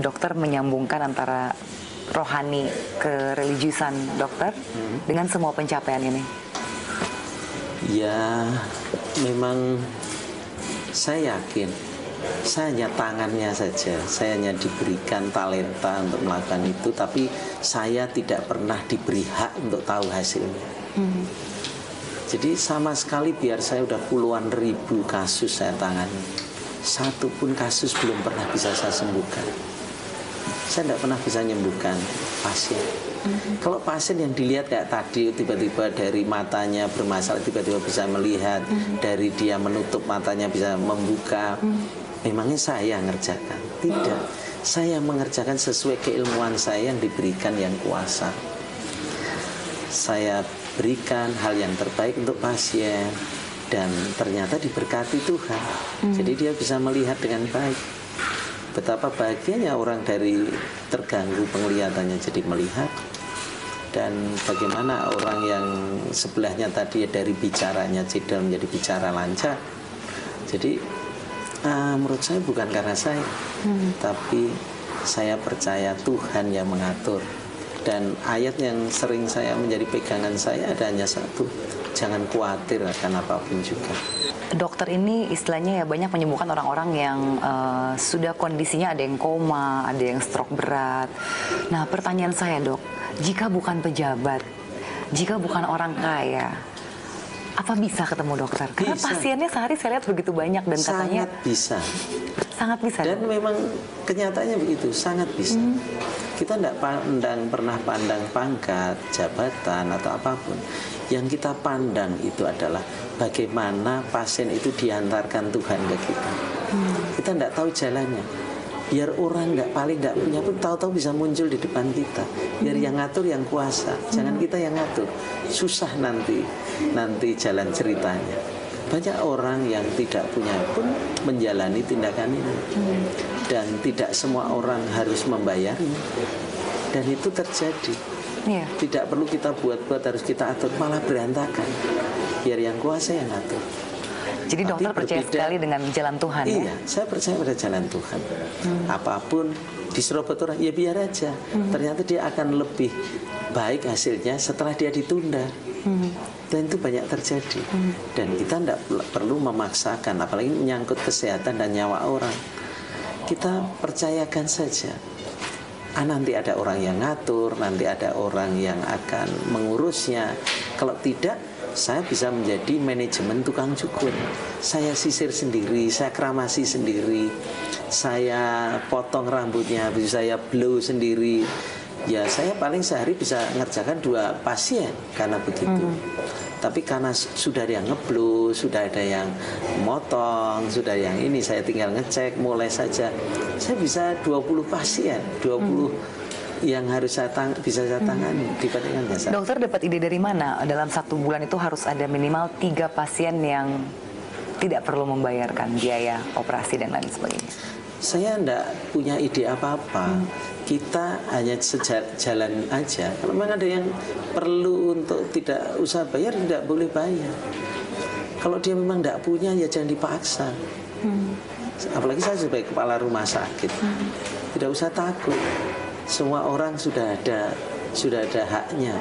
Dokter menyambungkan antara rohani ke religiusan dokter dengan semua pencapaian ini. Ya, memang saya yakin saya hanya tangannya saja, saya hanya diberikan talenta untuk melakukan itu, tapi saya tidak pernah diberi hak untuk tahu hasilnya. Jadi sama sekali biar saya udah puluhan ribu kasus saya tangani, satu pun kasus belum pernah bisa saya sembuhkan. Saya tidak pernah bisa menyembuhkan pasien. Kalau pasien yang dilihat kayak tadi, tiba-tiba dari matanya bermasalah, tiba-tiba bisa melihat, dari dia menutup matanya bisa membuka, memangnya saya ngerjakan? Tidak, saya mengerjakan sesuai keilmuan saya yang diberikan yang kuasa. Saya berikan hal yang terbaik untuk pasien, dan ternyata diberkati Tuhan. Jadi dia bisa melihat dengan baik. Betapa bahagianya orang dari terganggu penglihatannya jadi melihat, dan bagaimana orang yang sebelahnya tadi dari bicaranya cedera menjadi bicara lancar. Jadi menurut saya bukan karena saya, tapi saya percaya Tuhan yang mengatur. Dan ayat yang sering saya menjadi pegangan saya ada hanya satu: jangan khawatir akan apapun juga. Dokter ini istilahnya ya banyak menyembuhkan orang-orang yang sudah kondisinya ada yang koma, ada yang stroke berat. Nah, pertanyaan saya, Dok, jika bukan pejabat, jika bukan orang kaya, apa bisa ketemu dokter? Karena bisa. Pasiennya sehari saya lihat begitu banyak dan katanya sangat bisa. Sangat bisa. Dan memang kenyataannya begitu, sangat bisa. Kita tidak pernah pandang pangkat, jabatan atau apapun. Yang kita pandang itu adalah bagaimana pasien itu diantarkan Tuhan ke kita. Kita tidak tahu jalannya. Biar orang paling tidak punya pun tahu-tahu bisa muncul di depan kita. Biar yang ngatur yang kuasa, jangan kita yang ngatur. Susah nanti jalan ceritanya. Banyak orang yang tidak punya pun menjalani tindakan ini. Dan tidak semua orang harus membayarnya. Dan itu terjadi. Tidak perlu kita buat-buat, harus kita atur, malah berantakan. Biar yang kuasa yang atur. Jadi dokter percaya sekali dengan jalan Tuhan. Iya, saya percaya pada jalan Tuhan. Apapun diserobot orang, ya biar aja. Ternyata dia akan lebih baik hasilnya setelah dia ditunda. Dan itu banyak terjadi. Dan kita tidak perlu memaksakan, apalagi menyangkut kesehatan dan nyawa orang. Kita percayakan saja. Nanti ada orang yang ngatur, nanti ada orang yang akan mengurusnya. Kalau tidak, saya bisa menjadi manajemen tukang cukur. Saya sisir sendiri, saya keramasi sendiri, saya potong rambutnya, bisa saya blow sendiri. Ya saya paling sehari bisa ngerjakan 2 pasien karena begitu. Tapi karena sudah ada yang ngeblow, sudah ada yang motong, sudah yang ini, saya tinggal ngecek, mulai saja. Saya bisa 20 pasien, 20 yang harus bisa saya tangani dibandingkan jasa. Dokter dapat ide dari mana? Dalam 1 bulan itu harus ada minimal 3 pasien yang tidak perlu membayarkan biaya operasi dan lain sebagainya. Saya tidak punya ide apa-apa. Kita hanya sejalan aja. Kalau memang ada yang perlu untuk tidak usah bayar, tidak boleh bayar. Kalau dia memang tidak punya, ya jangan dipaksa. Apalagi saya sebagai kepala rumah sakit, tidak usah takut. Semua orang sudah ada haknya.